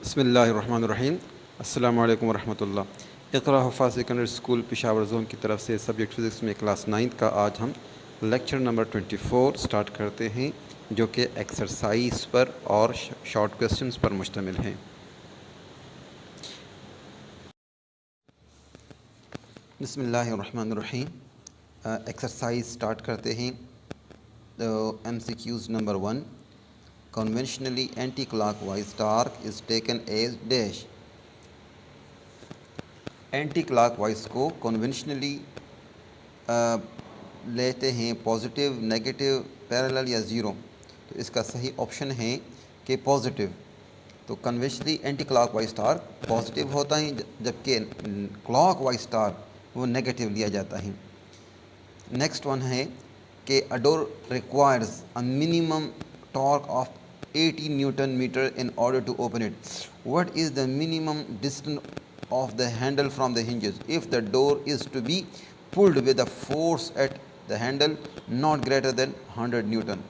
بسم اللہ الرحمن الرحیم. السلام علیکم ورحمۃ اللہ. اقرا حفاظ سیکنڈری اسکول پشاور زون کی طرف سے سبجیکٹ فزکس میں کلاس 9 کا آج ہم لیکچر نمبر 24 سٹارٹ کرتے ہیں، جو کہ ایکسرسائز پر اور شارٹ کویسچنز پر مشتمل ہیں. بسم اللہ الرحمن الرحیم. ایکسرسائز سٹارٹ کرتے ہیں. M C Qs number 1. Conventionally anti-clockwise torque is taken as dash. Anticlockwise کو کنونشنلی لیتے ہیں پازیٹیو، نیگیٹو، پیرالل یا زیرو. تو اس کا صحیح آپشن ہے کہ پازیٹیو. تو conventionally anti clock wise torque positive ہوتا ہے، جبکہ کلاک وائز ٹارک وہ نیگیٹو لیا جاتا ہے. نیکسٹ ون ہے کہ a door requires a minimum torque of 80 Newton meter in order to open it. What is the minimum distance of the handle from the hinges if the door is to be pulled with a force at the handle not greater than 100 Newton.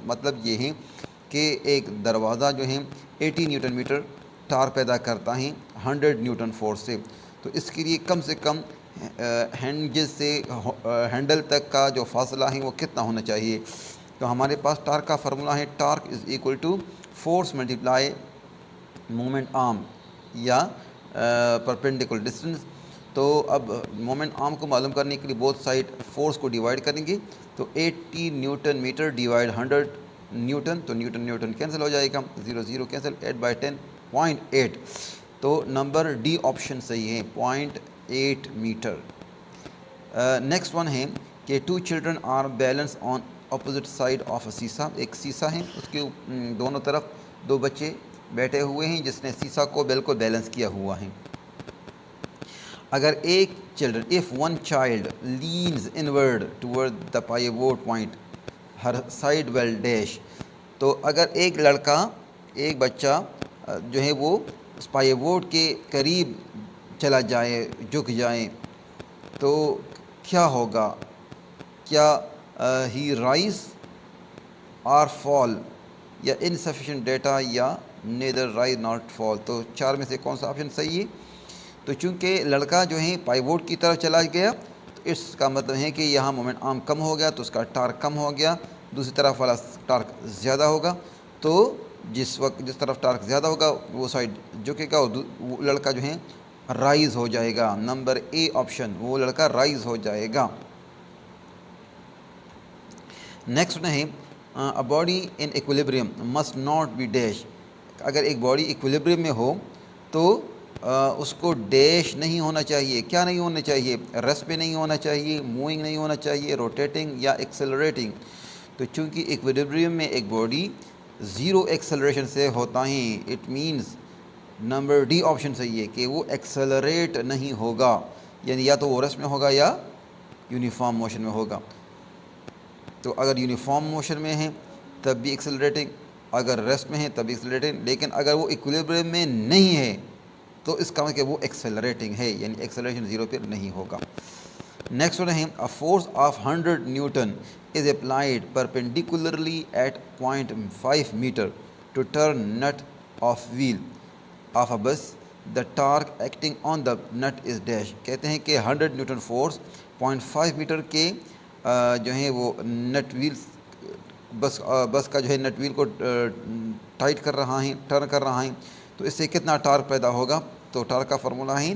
مطلب یہ ہے کہ ایک دروازہ جو ہے 80 Newton metre talk پیدا کرتا ہے 100 نیوٹن فورس سے. تو اس کے لیے کم سے کم ہینڈل سے ہینڈل تک کا جو فاصلہ ہے وہ کتنا ہونا چاہیے. تو ہمارے پاس ٹارک کا فارمولہ ہے torque is equal to force multiply moment arm یا پرپینڈیکولر ڈسٹینس. تو اب مومنٹ آرم کو معلوم کرنے کے لیے بوتھ سائڈ فورس کو ڈیوائڈ کریں گے. تو 80 نیوٹن میٹر ڈیوائڈ 100 نیوٹن، تو نیوٹن نیوٹن کینسل ہو جائے گا، 0 0 کینسل، 8/10 0.8. تو نمبر ڈی آپشن صحیح ہے 0.8 میٹر. نیکسٹ ون ہے کہ 2 children are balance on opposite side of a seesaw. ایک سیسا ہے، اس کے دونوں طرف 2 بچے بیٹھے ہوئے ہیں جس نے سیسا کو بالکل بیلنس کیا ہوا ہے. اگر ایک if one child leans inward toward the pivot point her side will dash. تو اگر ایک بچہ جو ہے وہ پائیووٹ کے قریب چلا جائے، جھک جائے، تو کیا ہوگا؟ کیا ہی رائز اور فال، یا انسفیشینٹ ڈیٹا، یا نیدر رائز ناٹ فال. تو 4 میں سے کون سا آپشن صحیح ہے؟ تو چونکہ لڑکا جو ہے پائیووٹ کی طرف چلا گیا، تو اس کا مطلب ہے کہ یہاں مومنٹ آرم کم ہو گیا، تو اس کا ٹارک کم ہو گیا. دوسری طرف والا ٹارک زیادہ ہوگا. تو جس طرف ٹارک زیادہ ہوگا وہ سائڈ جھکے گا، وہ لڑکا جو ہے رائز ہو جائے گا. نمبر اے آپشن، وہ لڑکا رائز ہو جائے گا. نیکسٹ ہے a body in equilibrium must not B dash. اگر ایک باڈی ایکویلیبریم میں ہو تو اس کو ڈیش نہیں ہونا چاہیے. کیا نہیں ہونا چاہیے؟ ریسٹ پہ نہیں ہونا چاہیے، موونگ نہیں ہونا چاہیے، روٹیٹنگ یا ایکسلریٹنگ. تو چونکہ ایکویلیبریم میں ایک باڈی 0 ایکسلریشن سے ہوتا ہے، it means number D option صحیح ہے کہ وہ ایکسلریٹ نہیں ہوگا. یعنی یا تو وہ ریسٹ میں ہوگا یا یونیفارم موشن میں ہوگا. تو اگر یونیفارم موشن میں ہے تب بھی ایکسلریٹنگ، اگر ریسٹ میں ہے تب بھی ایکسلریٹنگ. لیکن اگر وہ ایکویلیبریم میں نہیں ہے تو اس کا مطلب کہ وہ ایکسلریٹنگ ہے، یعنی ایکسلریشن 0 پہ نہیں ہوگا. نیکسٹ ون ہے a force of 100 newton is applied perpendicularly at 0.5 metre to turn nut of wheel of a bus. The torque acting on the nut is dash. کہتے ہیں کہ 100 نیوٹن فورس 0.5 میٹر کے جو ہیں وہ نٹ ویل بس کا جو ہے نٹ ویل کو ٹائٹ کر رہا ہے، ٹرن کر رہا ہے. تو اس سے کتنا ٹارک پیدا ہوگا؟ تو ٹارک کا فارمولہ ہے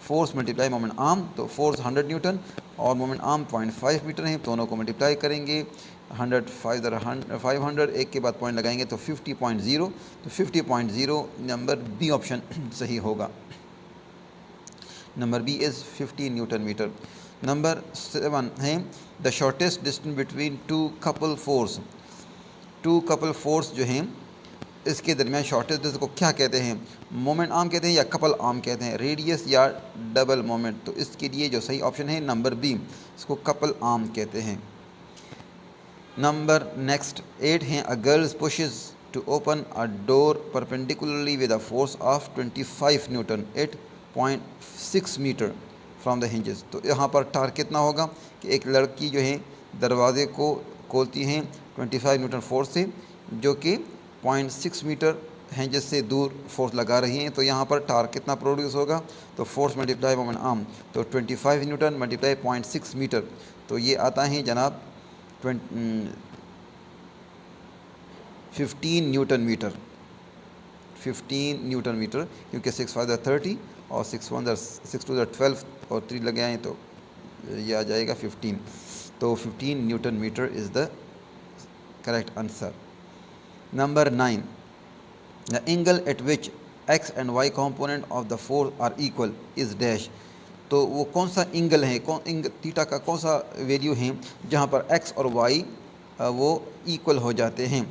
فورس ملٹیپلائی مومنٹ آرم. تو فورس 100 نیوٹن اور مومنٹ آرم 0.5 میٹر ہیں، دونوں کو ملٹیپلائی کریں گے. 500 ایک کے بعد پوائنٹ لگائیں گے تو 50.0. تو 50.0 نمبر بی آپشن صحیح ہوگا. Number be is 50 Newton metre. Number 7 ہے the shortest distance between 2 couple force. 2 couple force جو ہیں اس کے درمیان شارٹیسٹ ڈسٹینس کو کیا کہتے ہیں؟ مومنٹ آرم کہتے ہیں یا کپل آرم کہتے ہیں، ریڈیس یا ڈبل مومنٹ. تو اس کے لیے جو صحیح آپشن ہے نمبر بی، اس کو کپل آرم کہتے ہیں. نمبر نیکسٹ 8 ہیں a girls pushes to open a door perpendicularly with a force of 25 newton at 0.6 metre from the hinges. تو یہاں پر ٹارک کتنا ہوگا کہ ایک لڑکی جو ہے دروازے کو کھولتی ہیں 25 نیوٹن فورس سے، جو کہ 0.6 میٹر ہینجز سے دور فورس لگا رہی ہیں تو یہاں پر ٹارک کتنا پروڈیوس ہوگا, تو فورس ملٹیپلائی مومنٹ آرم, تو 25 نیوٹن ملٹیپلائی 0.6 میٹر, تو یہ آتا ہے جناب 15 نیوٹن میٹر, 15 نیوٹن میٹر, کیونکہ 6 5 30 اور 6 1 6 2 12 اور 3 لگے آئیں تو یہ آ جائے گا 15, تو 15 Newton matter is the correct answer. Number 9, the angle at which x and y component of the force are equal is dash. تو وہ کون سا اینگل ہے, تھیٹا کا کون سا ویلیو ہے جہاں پر x اور y وہ ایکول ہو جاتے ہیں,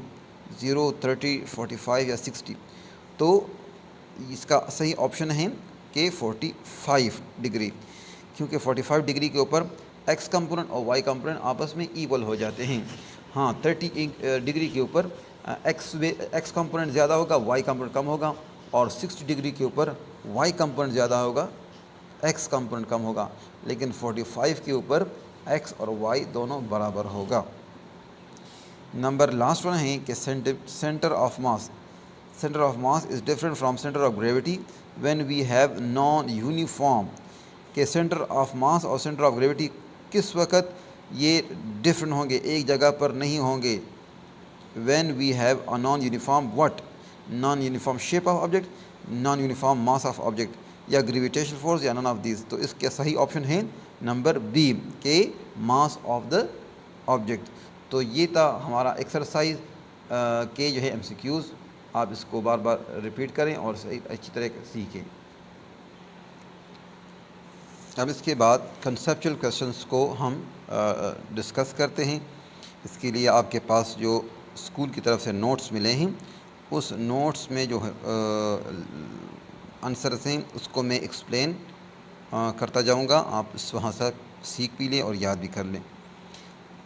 0 30 45 یا 60. تو اس کا صحیح آپشن ہے کہ 45 ڈگری, کیونکہ 45 ڈگری کے اوپر x کمپوننٹ اور y کمپوننٹ آپس میں ایکول ہو جاتے ہیں. ہاں 30 ڈگری کے اوپر ایکس کمپوننٹ زیادہ ہوگا, وائی کمپوننٹ کم ہوگا, اور 60 ڈگری کے اوپر وائی کمپوننٹ زیادہ ہوگا, ایکس کمپوننٹ کم ہوگا, لیکن 45 کے اوپر ایکس اور وائی دونوں برابر ہوگا. نمبر لاسٹ ون ہے کہ centre of mass is different from centre of gravity when we have non uniform. کہ سینٹر آف ماس اور سینٹر آف گریویٹی کس وقت یہ ڈفرینٹ ہوں گے, ایک جگہ پر نہیں ہوں گے. when we have a non-uniform what, non-uniform shape of object, non-uniform mass of object, یا gravitational force یا none of these. تو اس کا صحیح آپشن ہے نمبر بی کہ mass of the object. تو یہ تھا ہمارا ایکسرسائز کے جو ہے ایم سی کیوز, آپ اس کو بار بار ریپیٹ کریں اور صحیح اچھی طرح سیکھیں. اب اس کے بعد کنسیپچل کویشچنس کو ہم ڈسکس کرتے ہیں. اس کے لیے آپ کے پاس جو اسکول کی طرف سے نوٹس ملے ہیں, اس نوٹس میں جو آنسرس ہیں اس کو میں ایکسپلین کرتا جاؤں گا, آپ اس وہاں سے سیکھ بھی لیں اور یاد بھی کر لیں.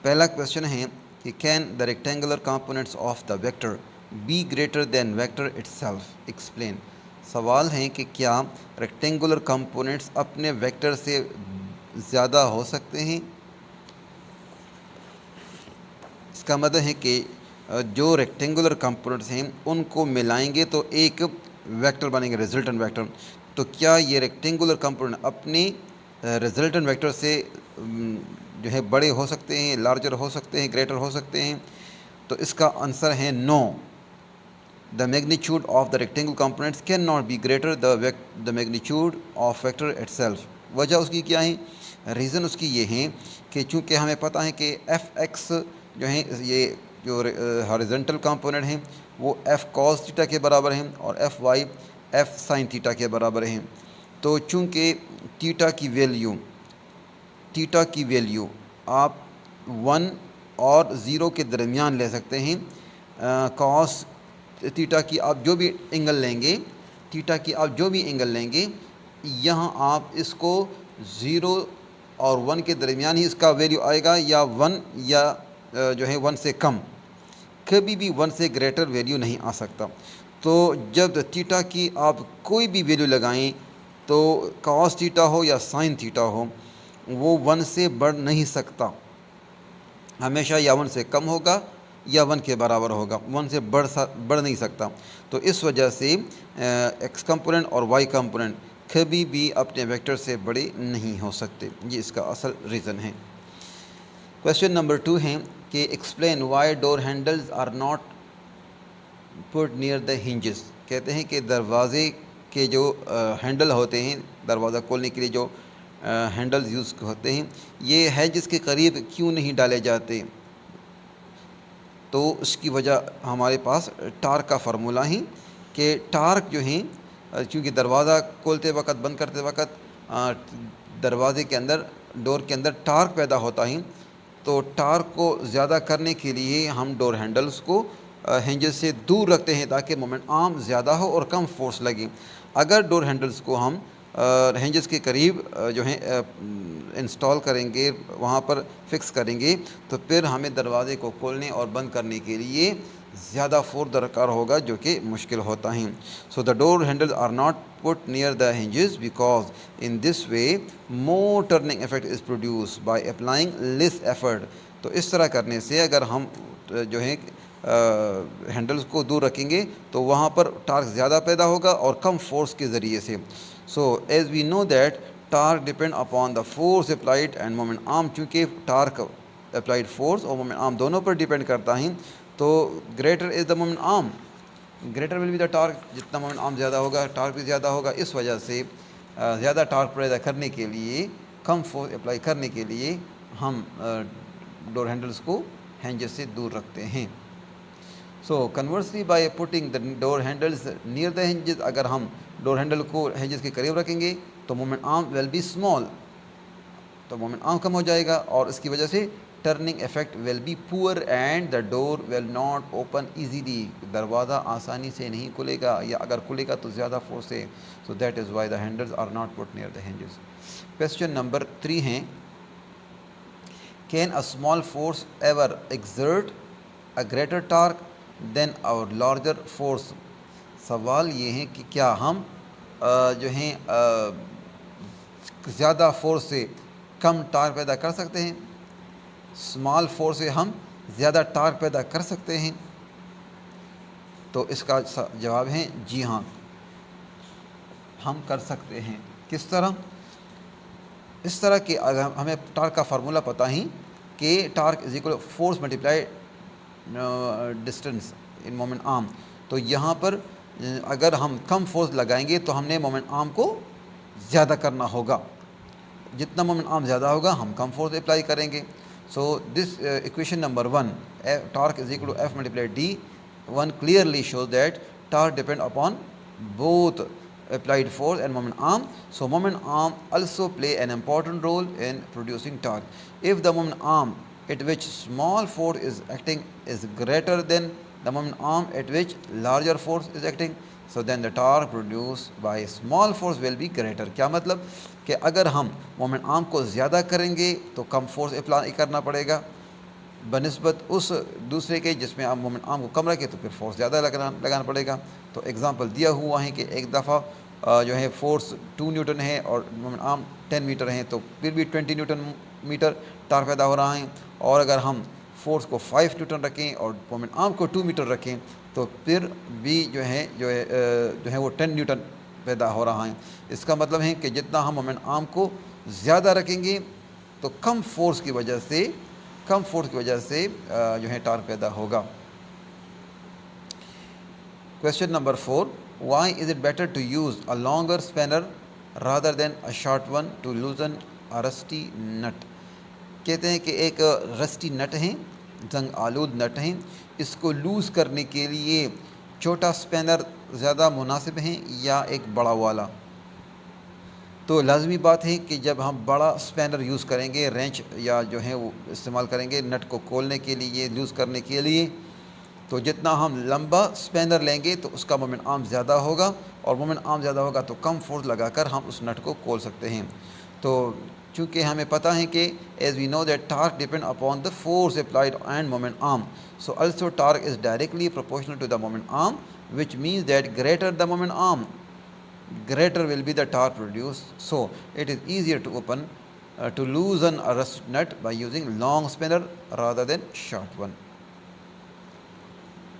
پہلا کویشچن ہے کہ can the rectangular components of the vector be greater than vector itself, explain. سوال ہے کہ کیا ریکٹینگولر کمپوننٹس اپنے ویکٹر سے زیادہ ہو سکتے ہیں. اس کا مطلب ہے کہ جو ریکٹینگولر کمپوننٹس ہیں ان کو ملائیں گے تو ایک ویکٹر بنے گا, ریزلٹنٹ ویکٹر. تو کیا یہ ریکٹینگولر کمپوننٹ اپنے ریزلٹنٹ ویکٹر سے جو ہے بڑے ہو سکتے ہیں, لارجر ہو سکتے ہیں, گریٹر ہو سکتے ہیں؟ تو اس کا آنسر ہے no. The magnitude of the rectangular components can not be greater the magnitude of vector itself. وجہ اس کی کیا ہے؟ ریزن اس کی یہ ہے کہ چونکہ ہمیں پتہ ہے کہ ایف ایکس جو ہیں, یہ جو ہاریزنٹل کمپوننٹ ہیں وہ ایف کاس تھیٹا کے برابر ہیں اور F Y F sine theta کے برابر ہیں. تو چونکہ تھیٹا کی ویلیو آپ 1 اور 0 کے درمیان لے سکتے ہیں. کاس تھیٹا کی آپ جو بھی اینگل لیں گے, یہاں آپ اس کو 0 اور 1 کے درمیان ہی اس کا ویلیو آئے گا, یا 1 یا جو ہے 1 سے کم, کبھی بھی 1 سے گریٹر ویلیو نہیں آ سکتا. تو جب تھیٹا کی آپ کوئی بھی ویلیو لگائیں تو کاس تھیٹا ہو یا سائن تھیٹا ہو, وہ 1 سے بڑھ نہیں سکتا, ہمیشہ یا 1 سے کم ہوگا یا 1 کے برابر ہوگا, 1 سے بڑھ نہیں سکتا. تو اس وجہ سے ایکس کمپوننٹ اور وائی کمپوننٹ کبھی بھی اپنے ویکٹر سے بڑے نہیں ہو سکتے. یہ اس کا اصل ریزن ہے. کویشچن نمبر 2 ہے کہ explain why door handles are not put near the hinges. کہتے ہیں کہ دروازے کے جو ہینڈل ہوتے ہیں, دروازہ کھولنے کے لیے جو ہینڈلز یوز ہوتے ہیں, یہ ہینجز کے قریب کیوں نہیں ڈالے جاتے؟ تو اس کی وجہ ہمارے پاس ٹارک کا فارمولہ ہے کہ ٹارک جو ہیں, چونکہ دروازہ کھولتے وقت بند کرتے وقت دروازے کے اندر, ڈور کے اندر ٹارک پیدا ہوتا ہے. تو ٹارک کو زیادہ کرنے کے لیے ہم ڈور ہینڈلز کو ہینجز سے دور رکھتے ہیں تاکہ مومنٹ آرم زیادہ ہو اور کم فورس لگے. اگر ڈور ہینڈلز کو ہم ہینجز کے قریب جو ہیں انسٹال کریں گے, وہاں پر فکس کریں گے, تو پھر ہمیں دروازے کو کھولنے اور بند کرنے کے لیے زیادہ فورس درکار ہوگا, جو کہ مشکل ہوتا ہے. So the door handles are not put near the hinges because in this way more turning effect is produce by applying less effort. تو اس طرح کرنے سے اگر ہم جو ہے ہینڈلز کو دور رکھیں گے تو وہاں پر ٹارک زیادہ پیدا ہوگا اور کم فورس کے ذریعے سے. So as we know that torque depend upon the force applied and moment arm. چونکہ ٹارک اپلائڈ فورس اور مومنٹ آرم دونوں پر ڈپینڈ کرتا ہے تو greater is the moment arm, greater will be the torque. جتنا مومنٹ آرم زیادہ ہوگا ٹارک بھی زیادہ ہوگا. اس وجہ سے زیادہ ٹارک پیدا کرنے کے لیے, کم فورس اپلائی کرنے کے لیے ہم ڈور ہینڈلز کو ہینجز سے دور رکھتے ہیں. So conversely by putting the door handles near the hinges, اگر ہم ڈور ہینڈل کو ہینجز کے قریب رکھیں گے تو moment arm will be small, تو مومنٹ آرم کم ہو جائے گا اور اس کی وجہ سے turning effect will be poor and the door will not open easily. دروازہ آسانی سے نہیں کھلے گا, یا اگر کھلے گا تو زیادہ فورس ہے. So that is why the handles are not put near the hinges. Question number 3 ہیں, can a small force ever exert a greater torque than or larger force. سوال یہ ہے کہ کیا ہم جو ہیں زیادہ فورس سے کم ٹارک پیدا کر سکتے ہیں, اسمال فورس سے ہم زیادہ ٹارک پیدا کر سکتے ہیں. تو اس کا جواب ہے جی ہاں, ہم کر سکتے ہیں. کس طرح؟ اس طرح کہ اگر ہمیں ٹارک کا فارمولہ پتہ ہی کہ torque is equal force multiply distance in moment arm. تو یہاں پر اگر ہم کم فورس لگائیں گے تو ہم نے مومنٹ آرم کو زیادہ کرنا ہوگا. جتنا مومنٹ آرم زیادہ ہوگا ہم کم فورس اپلائی کریں گے. So this equation number 1, torque is equal to F multiply D 1 clearly shows that torque depend upon both applied force and moment arm. So moment arm also play an important role in producing torque. If the moment arm at which small force is acting is greater than the moment arm at which larger force is acting, so then the torque produced by small force will be greater. کیا مطلب کہ اگر ہم moment آرم کو زیادہ کریں گے تو کم فورس اپلائی کرنا پڑے گا بنسبت اس دوسرے کے جس میں آپ مومنٹ آرم کو کم رکھے تو پھر فورس زیادہ لگانا پڑے گا. تو ایگزامپل دیا ہوا ہے کہ ایک دفعہ جو ہے فورس 2 نیوٹن ہے اور مومنٹ آرم 10 میٹر ہیں تو پھر بھی 20 نیوٹن میٹر ٹارک پیدا ہو رہا ہے. اور اگر ہم فورس کو 5 نیوٹن رکھیں اور مومنٹ آرم کو 2 میٹر رکھیں تو پھر بھی جو ہے وہ 10 نیوٹن پیدا ہو رہا ہے. اس کا مطلب ہے کہ جتنا ہم مومنٹ آرم کو زیادہ رکھیں گے تو کم فورس کی وجہ سے جو ہے ٹارک پیدا ہوگا. Question number 4, why is it better to use a longer spanner rather than a short one to loosen a rusty nut. کہتے ہیں کہ ایک رسٹی نٹ ہیں, زنگ آلود نٹ ہیں, اس کو لوز کرنے کے لیے چھوٹا اسپینر زیادہ مناسب ہیں یا ایک بڑا والا. تو لازمی بات ہے کہ جب ہم بڑا اسپینر یوز کریں گے, رینچ یا جو ہے وہ استعمال کریں گے نٹ کو کھولنے کے لیے, لوز کرنے کے لیے, تو جتنا ہم لمبا اسپینر لیں گے تو اس کا مومنٹ آرم زیادہ ہوگا, اور مومنٹ آرم زیادہ ہوگا تو کم فورس لگا کر ہم اس نٹ کو کھول سکتے ہیں. تو چونکہ ہمیں پتہ ہے کہ as we know that torque depend upon the force applied and moment arm, so also torque is directly proportional to the moment arm, which means that greater the moment arm, greater will be the torque produced. So it is easier to loosen a rusted nut by using long spinner rather than short one.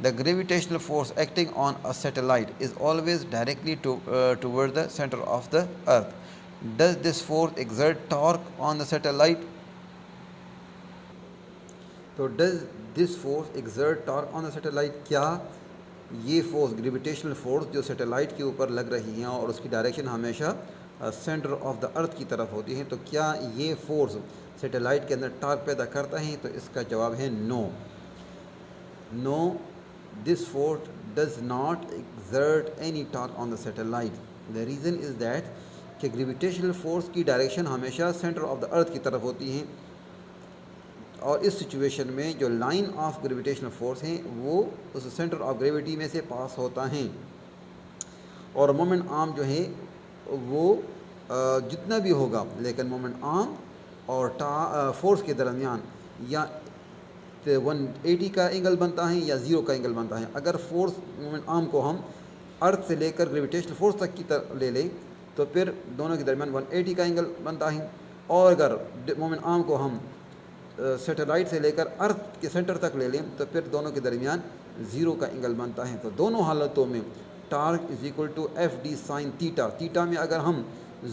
the gravitational force acting on a satellite is always directly towards the center of the earth. Does this force exert torque on the satellite? So does this force exert torque on the satellite? کیا یہ force gravitational force جو satellite کے اوپر لگ رہی ہیں اور اس کی ڈائریکشن ہمیشہ سینٹر آف دا ارتھ کی طرف ہوتی ہیں, تو کیا یہ فورس سیٹلائٹ کے اندر ٹارک پیدا کرتا ہے؟ تو اس کا جواب ہے نو. No, this force does not exert any torque on the satellite. The reason is that کہ گریویٹیشنل فورس کی ڈائریکشن ہمیشہ سینٹر آف دا ارتھ کی طرف ہوتی ہیں, اور اس سچویشن میں جو لائن آف گریویٹیشنل فورس ہیں وہ اس سینٹر آف گریویٹی میں سے پاس ہوتا ہیں, اور مومنٹ آرم جو ہے وہ جتنا بھی ہوگا لیکن مومنٹ آرم اور فورس کے درمیان یا 180 کا اینگل بنتا ہے یا 0 کا اینگل بنتا ہے. اگر فورس مومنٹ آرم کو ہم ارتھ سے لے کر گریویٹیشنل فورس تک کی لے لیں تو پھر دونوں کے درمیان 180 کا اینگل بنتا ہے, اور اگر مومنٹ آرم کو ہم سیٹلائٹ سے لے کر ارتھ کے سینٹر تک لے لیں تو پھر دونوں کے درمیان زیرو کا اینگل بنتا ہے. تو دونوں حالتوں میں torque is equal to F D sine theta. Theta میں اگر ہم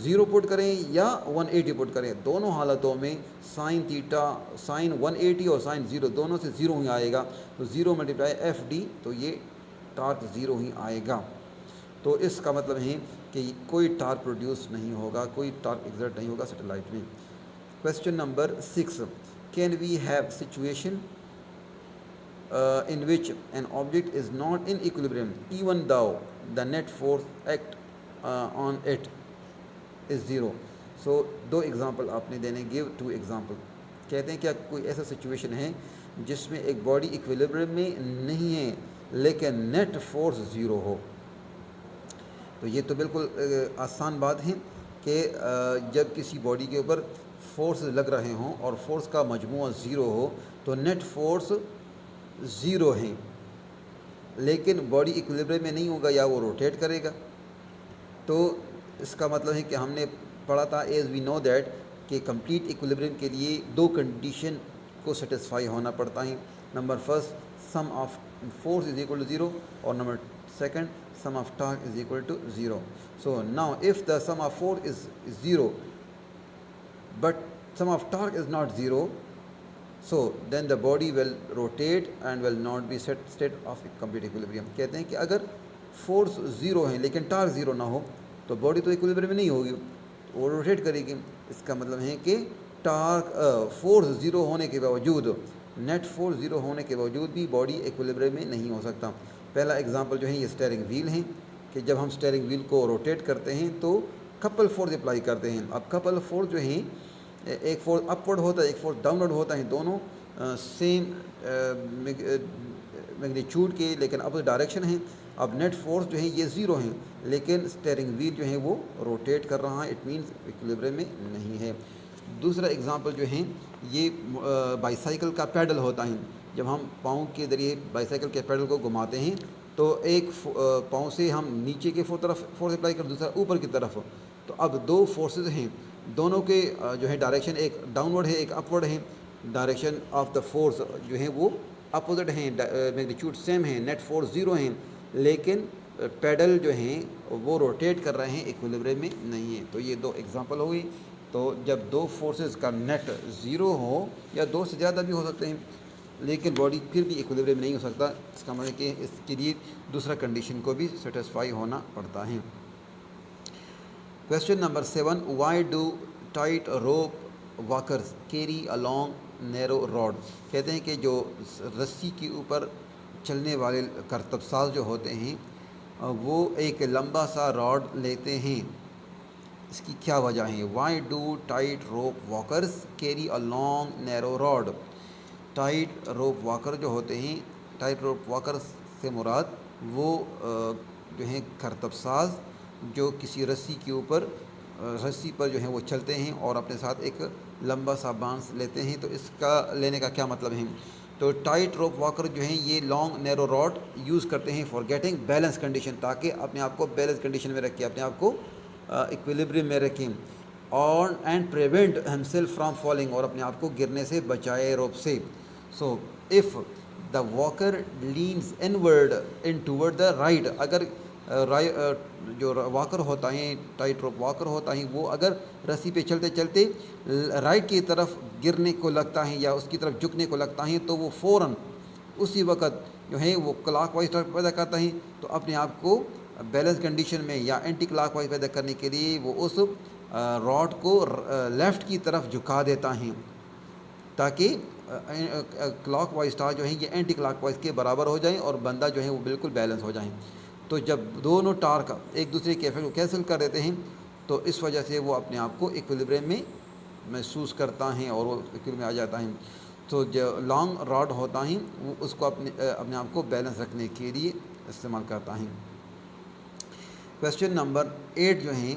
0 پٹ کریں یا 180 پٹ کریں, دونوں حالتوں میں سائن تھیٹا, سائن 180 اور سائن 0 دونوں سے 0 ہی آئے گا. تو 0 ملٹیپلائی ایف ڈی, تو یہ ٹارک 0 ہی آئے گا. تو اس کا مطلب ہے کہ کوئی ٹارک پروڈیوس نہیں ہوگا, کوئی ٹارک ایگزرٹ نہیں ہوگا سیٹلائٹ میں. Question number 6, can we have situation in which an object is not in equilibrium even though the net force act on it is 0. So دو ایگزامپل آپ نے دینے, give 2 example. کہتے ہیں کیا کوئی ایسا سچویشن ہے جس میں ایک باڈی ایکویلیبریم میں نہیں ہے لیکن نیٹ فورس 0 ہو. تو یہ تو بالکل آسان بات ہے کہ جب کسی باڈی کے اوپر فورس لگ رہے ہوں اور فورس کا مجموعہ 0 ہو تو نیٹ فورس 0 ہیں, لیکن باڈی ایکویلیبریم میں نہیں ہوگا یا وہ روٹیٹ کرے گا. تو اس کا مطلب ہے کہ ہم نے پڑھا تھا ایز وی نو دیٹ کہ کمپلیٹ ایکویلیبریم کے لیے 2 کنڈیشن کو سیٹسفائی ہونا پڑتا ہے. Number first sum of force is equal to 0 اور number second sum of torque is equal to 0. So now if the sum of force is 0 but sum of torque is not 0, so then the body will rotate and will not be state of complete equilibrium. کہتے ہیں کہ اگر force 0 ہے لیکن talk 0 نہ ہو تو body تو equilibrium میں نہیں ہوگی, وہ روٹیٹ کرے گی. اس کا مطلب ہے کہ ٹارک فورس 0 ہونے کے باوجود, نیٹ فورس 0 ہونے کے باوجود بھی باڈی ایکویلیبریم میں نہیں ہو سکتا. پہلا ایگزامپل جو ہے یہ اسٹیئرنگ ویل ہیں کہ جب ہم اسٹیئرنگ ویل کو روٹیٹ کرتے ہیں تو کپل فورس اپلائی کرتے ہیں. اب کپل فورس جو ہیں, ایک فورس اپورڈ ہوتا ہے ایک فورس ڈاؤنورڈ ہوتا ہے, دونوں سیم میگنیچیوڈ کے لیکن اپوزٹ ڈائریکشن ہیں. اب نیٹ فورس جو ہے یہ 0 ہیں لیکن اسٹیئرنگ ویل جو ہے وہ روٹیٹ کر رہا ہے, اٹ مینس ایکویلیبریم میں نہیں ہے. دوسرا ایگزامپل جو ہیں یہ بائی سائیکل کا پیڈل ہوتا ہے. جب ہم پاؤں کے ذریعے بائی سائیکل کے پیڈل کو گھماتے ہیں تو ایک پاؤں سے ہم نیچے کے طرف فورس اپلائی کر, دوسرا اوپر کی طرف. تو اب 2 فورسز ہیں, دونوں کے جو ہے ڈائریکشن ایک ڈاؤنورڈ ہے ایک اپورڈ ہے. ڈائریکشن آف دا فورس جو ہیں وہ اپوزٹ ہیں, میگنیچیوڈ سیم ہیں, نیٹ فورس 0 ہیں, لیکن پیڈل جو ہیں وہ روٹیٹ کر رہے ہیں, ایکویلیبریم میں نہیں ہیں. تو یہ 2 ایگزامپل ہوئی. تو جب 2 فورسز کا نیٹ 0 ہو یا 2 سے زیادہ بھی ہو سکتے ہیں لیکن باڈی پھر بھی ایکویلیبریم نہیں ہو سکتا, اس کا مطلب کہ اس کے لیے دوسرا کنڈیشن کو بھی سیٹسفائی ہونا پڑتا ہے. Question number 7, why do tight روپ واکرز کیری along نیرو راڈ. کہتے ہیں کہ جو رسی کے اوپر چلنے والے کرتب ساز جو ہوتے ہیں وہ ایک لمبا سا راڈ لیتے ہیں, اس کی کیا وجہ ہے؟ وائی ڈو ٹائٹ روپ واکرز کیری along نیرو راڈ. ٹائٹ روپ واکر جو ہوتے ہیں, ٹائٹ روپ واکر سے مراد وہ جو ہیں کرتب ساز جو کسی رسی کے اوپر, رسی پر جو ہیں وہ چلتے ہیں اور اپنے ساتھ ایک لمبا سا بانس لیتے ہیں. تو اس کا لینے کا کیا مطلب ہے؟ تو ٹائٹ روپ واکر جو ہیں یہ لانگ نیرو راڈ یوز کرتے ہیں فار گیٹنگ بیلنس کنڈیشن, تاکہ اپنے آپ کو بیلنس کنڈیشن میں رکھیں, اپنے آپ کو ایکویلیبریم میں رکھیں, اور اینڈ پریونٹ ہم سیلف فرام فالنگ, اور اپنے آپ کو گرنے سے بچائے روپ سے. So if the walker leans inward in toward the right, اگر جو واکر ہوتا ہے ٹائٹ روپ واکر ہوتا ہے وہ اگر رسی پہ چلتے چلتے رائٹ کی طرف گرنے کو لگتا ہے یا اس کی طرف جھکنے کو لگتا ہے تو وہ فوراً اسی وقت جو ہے وہ کلاک وائز پیدا کرتا ہے. تو اپنے آپ کو بیلنس کنڈیشن میں یا اینٹی کلاک وائز پیدا کرنے کے لیے وہ اس راڈ کو لیفٹ کی طرف جھکا دیتا ہے تاکہ کلاک وائز اسٹار جو ہیں یہ اینٹی کلاک وائز کے برابر ہو جائیں اور بندہ جو ہے وہ بالکل بیلنس ہو جائیں. تو جب دونوں ٹارک ایک دوسرے کے افیکٹ کو کینسل کر دیتے ہیں تو اس وجہ سے وہ اپنے آپ کو ایکویلیبریم میں محسوس کرتا ہے اور وہ ایکویلیبریم میں آ جاتا ہے. تو جو لانگ راڈ ہوتا ہے وہ اس کو اپنے آپ کو بیلنس رکھنے کے لیے استعمال کرتا ہے. کویسچن نمبر 8 جو ہیں,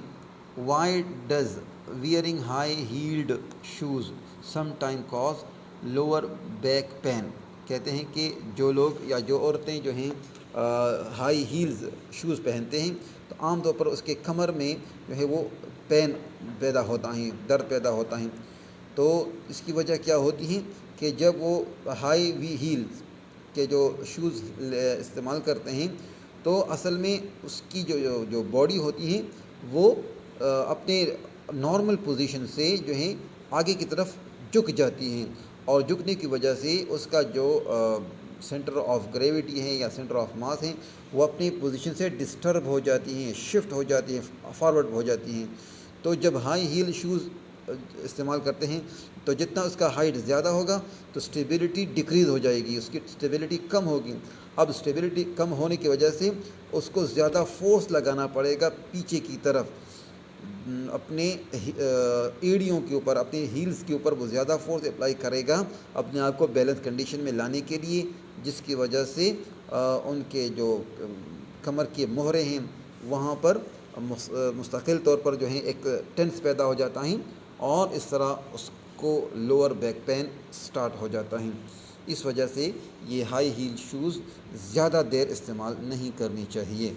why does wearing high heeled shoes sometime cause lower back pain. کہتے ہیں کہ جو لوگ یا جو عورتیں جو ہیں ہائی ہیلز شوز پہنتے ہیں تو عام طور پر اس کے کمر میں جو ہے وہ پین پیدا ہوتا ہے, درد پیدا ہوتا ہے. تو اس کی وجہ کیا ہوتی ہے کہ جب وہ ہائی وی ہیلز کے جو شوز استعمال کرتے ہیں تو اصل میں اس کی جو باڈی ہوتی ہے وہ اپنے نارمل پوزیشن سے جو ہے آگے کی طرف جھک جاتی ہیں، اور جھکنے کی وجہ سے اس کا جو سینٹر آف گریویٹی ہے یا سینٹر آف ماس ہیں وہ اپنی پوزیشن سے ڈسٹرب ہو جاتی ہیں، شفٹ ہو جاتی ہیں، فارورڈ ہو جاتی ہیں۔ تو جب ہائی ہیل شوز استعمال کرتے ہیں تو جتنا اس کا ہائٹ زیادہ ہوگا تو اسٹیبلٹی ڈکریز ہو جائے گی، اس کی اسٹیبلٹی کم ہوگی۔ اب اسٹیبلٹی کم ہونے کی وجہ سے اس کو زیادہ فورس لگانا پڑے گا پیچھے کی طرف، اپنے ایڑیوں کے اوپر، اپنے ہیلز کے اوپر وہ زیادہ فورس اپلائی کرے گا اپنے آپ کو بیلنس کنڈیشن میں لانے کے لیے، جس کی وجہ سے ان کے جو کمر کے مہرے ہیں وہاں پر مستقل طور پر جو ہے ایک ٹینس پیدا ہو جاتا ہے، اور اس طرح اس کو لوور بیک پین سٹارٹ ہو جاتا ہے۔ اس وجہ سے یہ ہائی ہیل شوز زیادہ دیر استعمال نہیں کرنی چاہیے۔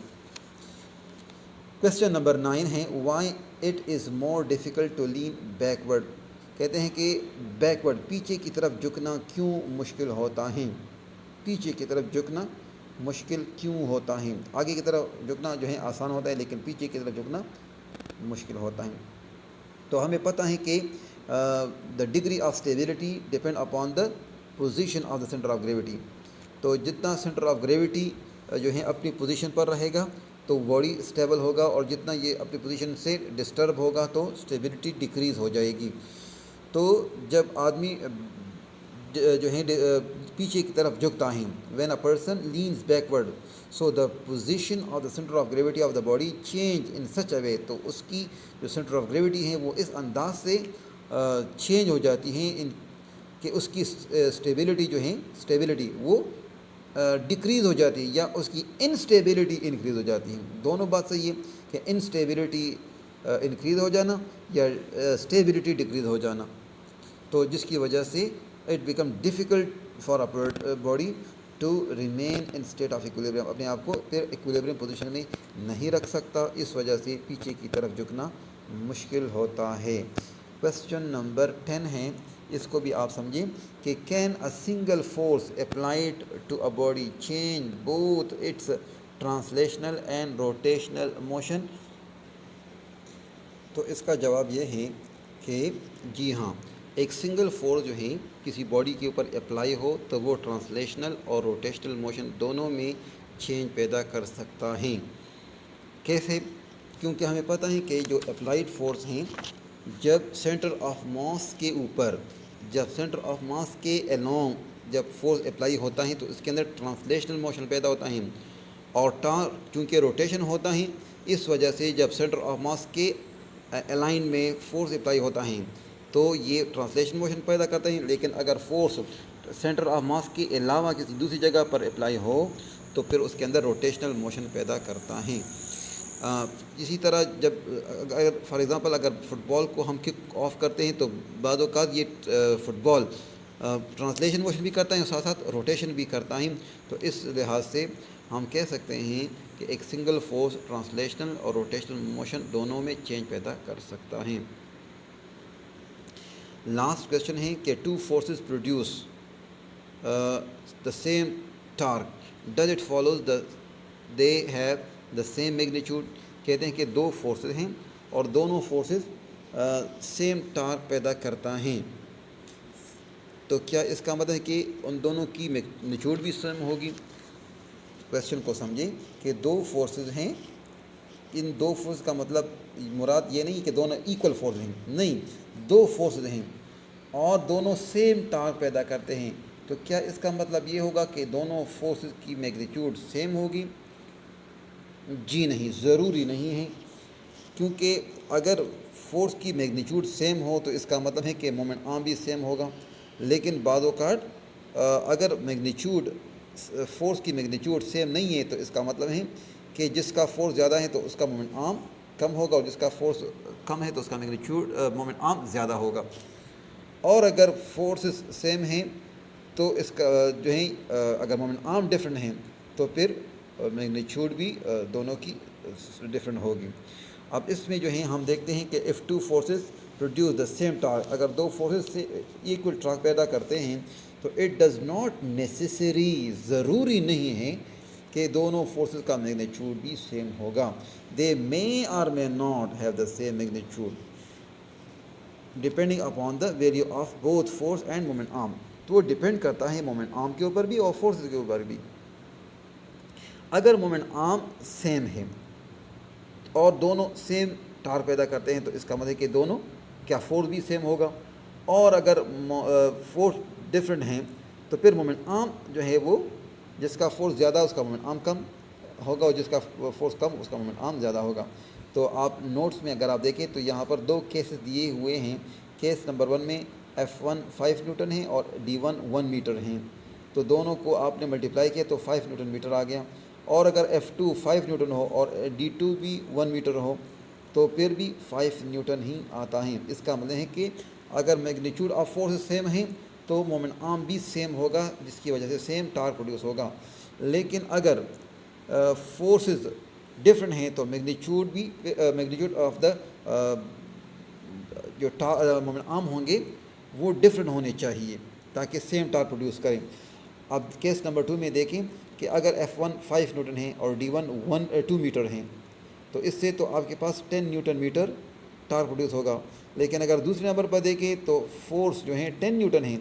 کویسچن نمبر 9 ہے why it is more difficult to lean backward, کہتے ہیں کہ بیکورڈ پیچھے کی طرف جھکنا کیوں مشکل ہوتا ہے، پیچھے کی طرف جھکنا مشکل کیوں ہوتا ہے۔ آگے کی طرف جھکنا جو ہے آسان ہوتا ہے لیکن پیچھے کی طرف جھکنا مشکل ہوتا ہے۔ تو ہمیں پتہ ہے کہ the degree of stability depend upon the position of the centre of gravity, تو جتنا سینٹر آف گریویٹی جو ہے اپنی پوزیشن پر رہے گا تو باڈی اسٹیبل ہوگا، اور جتنا یہ اپنی پوزیشن سے ڈسٹرب ہوگا تو اسٹیبلٹی ڈکریز ہو جائے گی۔ تو جب آدمی جو ہے پیچھے کی طرف جھکتا ہے، when a person leans backward so the position of the centre of gravity of the body change in such a way, تو اس کی جو سینٹر آف گریویٹی ہے وہ اس انداز سے چینج ہو جاتی ہیں کہ اس کی اسٹیبلٹی جو ہے اسٹیبلٹی وہ ڈکریز ہو جاتی ہے، یا اس کی انسٹیبلٹی انکریز ہو جاتی ہے۔ دونوں بات صحیح ہے کہ انسٹیبلٹی انکریز ہو جانا یا اسٹیبلٹی ڈکریز ہو جانا، تو جس کی وجہ سے it become difficult for a body to remain in state of equilibrium, اپنے آپ کو پھر ایکویلیبریم پوزیشن میں نہیں رکھ سکتا، اس وجہ سے پیچھے کی طرف جھکنا مشکل ہوتا ہے۔ کویسچن نمبر 10 ہے، اس کو بھی آپ سمجھیں کہ can a single force applied to a body change both its translational and rotational motion, تو اس کا جواب یہ ہے کہ جی ہاں، ایک سنگل فورس جو ہے کسی باڈی کے اوپر اپلائی ہو تو وہ ٹرانسلیشنل اور روٹیشنل موشن دونوں میں چینج پیدا کر سکتا ہے۔ کیسے؟ کیونکہ ہمیں پتہ ہے کہ جو اپلائیڈ فورس ہیں جب سینٹر آف ماس کے اوپر، جب سینٹر آف ماس کے الانگ جب فورس اپلائی ہوتا ہے تو اس کے اندر ٹرانسلیشنل موشن پیدا ہوتا ہے، اور چونکہ روٹیشن ہوتا ہے اس وجہ سے جب سینٹر آف ماس کے الائن میں فورس اپلائی ہوتا ہے تو یہ ٹرانسلیشن موشن پیدا کرتا ہے، لیکن اگر فورس سینٹر آف ماس کے علاوہ کسی دوسری جگہ پر اپلائی ہو تو پھر اس کے اندر روٹیشنل موشن پیدا کرتا ہے۔ اسی طرح جب اگر فار ایگزامپل اگر فٹ بال کو ہم کک آف کرتے ہیں تو بعض اوقات یہ فٹ بال ٹرانسلیشن موشن بھی کرتا ہے اور ساتھ ساتھ روٹیشن بھی کرتا ہے، تو اس لحاظ سے ہم کہہ سکتے ہیں کہ ایک سنگل فورس ٹرانسلیشنل اور روٹیشنل موشن دونوں میں چینج پیدا کر سکتا ہے۔ لاسٹ کویسچن ہے کہ two forces produce the same torque does it follows they have the same magnitude, کہتے ہیں کہ دو فورسز ہیں اور دونوں فورسز سیم ٹارک پیدا کرتا ہیں، تو کیا اس کا مطلب ہے کہ ان دونوں کی میگنیچیوڈ بھی سیم ہوگی؟ کویسچن کو سمجھیں کہ دو فورسز ہیں، ان دو فورس کا مطلب مراد یہ نہیں کہ دونوں ایکول فورس ہیں، نہیں، دو فورسز ہیں اور دونوں سیم ٹارک پیدا کرتے ہیں، تو کیا اس کا مطلب یہ ہوگا کہ دونوں فورسز کی میگنیچیوڈ سیم ہوگی؟ جی نہیں، ضروری نہیں ہے، کیونکہ اگر فورس کی میگنیچیوڈ سیم ہو تو اس کا مطلب ہے کہ مومنٹ آرم بھی سیم ہوگا، لیکن بعض اوقات اگر میگنیچیوڈ فورس کی میگنیچیوڈ سیم نہیں ہے تو اس کا مطلب ہے کہ جس کا فورس زیادہ ہے تو اس کا مومنٹ آرم کم ہوگا، اور جس کا فورس کم ہے تو اس کا میگنیچیوڈ مومنٹ آرم زیادہ ہوگا، اور اگر فورسز سیم ہیں تو اس کا جو ہے اگر مومنٹ آرم ڈفرینٹ ہیں تو پھر میگنیچیوڈ بھی دونوں کی ڈفرینٹ ہوگی۔ اب اس میں جو ہے ہم دیکھتے ہیں کہ if two forces produce the same talk, اگر دو فورسز سے ایکول ٹارک پیدا کرتے ہیں تو اٹ ڈز ناٹ نیسیسری، ضروری نہیں ہے کہ دونوں فورسز کا میگنیچیوڈ بھی سیم ہوگا. They may or may not have the same magnitude depending upon the value of both force and moment arm. تو وہ ڈپینڈ کرتا ہے مومنٹ آرم کے اوپر بھی اور فورسز کے اوپر بھی. اگر مومنٹ آرم سیم ہے اور دونوں سیم ٹارک پیدا کرتے ہیں تو اس کا مطلب ہے کہ دونوں کیا فورس بھی سیم ہوگا. اور اگر فورس ڈفرینٹ ہیں تو پھر مومنٹ آرم جو ہے وہ جس کا فورس زیادہ اس کا مومنٹ آرم کم ہوگا اور جس کا فورس کم اس کا مومنٹ آرم زیادہ ہوگا. تو آپ نوٹس میں اگر آپ دیکھیں تو یہاں پر دو کیسز دیے ہوئے ہیں. کیس نمبر 1 میں F1 5 نیوٹن ہے اور D1 1 میٹر ہیں. تو دونوں کو آپ نے ملٹیپلائی کیا تو 5 نیوٹن میٹر آ گیا. اور اگر F2 5 نیوٹن ہو اور D2 بھی 1 میٹر ہو تو پھر بھی 5 نیوٹن ہی آتا ہے. اس کا مطلب ہے کہ اگر میگنیچیوڈ آف فورس سیم ہیں تو مومنٹ آرم بھی سیم ہوگا جس کی وجہ سے سیم ٹارک پروڈیوس ہوگا. لیکن اگر فورسز ڈفرینٹ ہیں تو میگنیچیوڈ آف دا جو مومنٹ آرم ہوں گے وہ ڈفرینٹ ہونے چاہیے تاکہ سیم ٹارک پروڈیوس کریں. اب کیس نمبر 2 میں دیکھیں کہ اگر F1 5 نیوٹن ہیں اور D1 2 میٹر ہیں تو اس سے تو آپ کے پاس 10 نیوٹن میٹر ٹارک پروڈیوس ہوگا. لیکن اگر دوسرے نمبر پر دیکھیں تو فورس جو ہیں 10 نیوٹن ہیں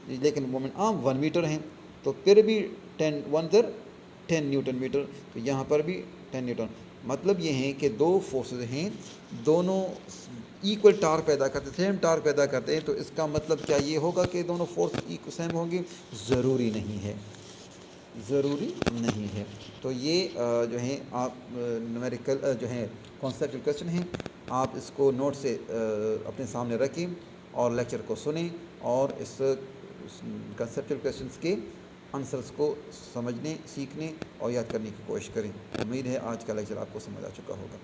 لیکن مومنٹ آرم 1 میٹر ہیں تو پھر بھی 10 نیوٹن میٹر. تو یہاں پر بھی 10 نیوٹن. مطلب یہ ہے کہ دو فورسز ہیں دونوں ایکول ٹارک پیدا کرتے سیم ٹارک پیدا کرتے ہیں تو اس کا مطلب کیا یہ ہوگا کہ دونوں فورس سیم ہوں گے؟ ضروری نہیں ہے، ضروری نہیں ہے. تو یہ جو ہیں آپ نومیریکل جو ہیں کانسیپچل کویسچن ہیں، آپ اس کو نوٹ سے اپنے سامنے رکھیں اور لیکچر کو سنیں اور اس کنسیپچل کویسچنس کے آنسرس کو سمجھنے، سیکھنے اور یاد کرنے کی کوشش کریں. امید ہے آج کا لیکچر آپ کو سمجھ آ چکا ہوگا.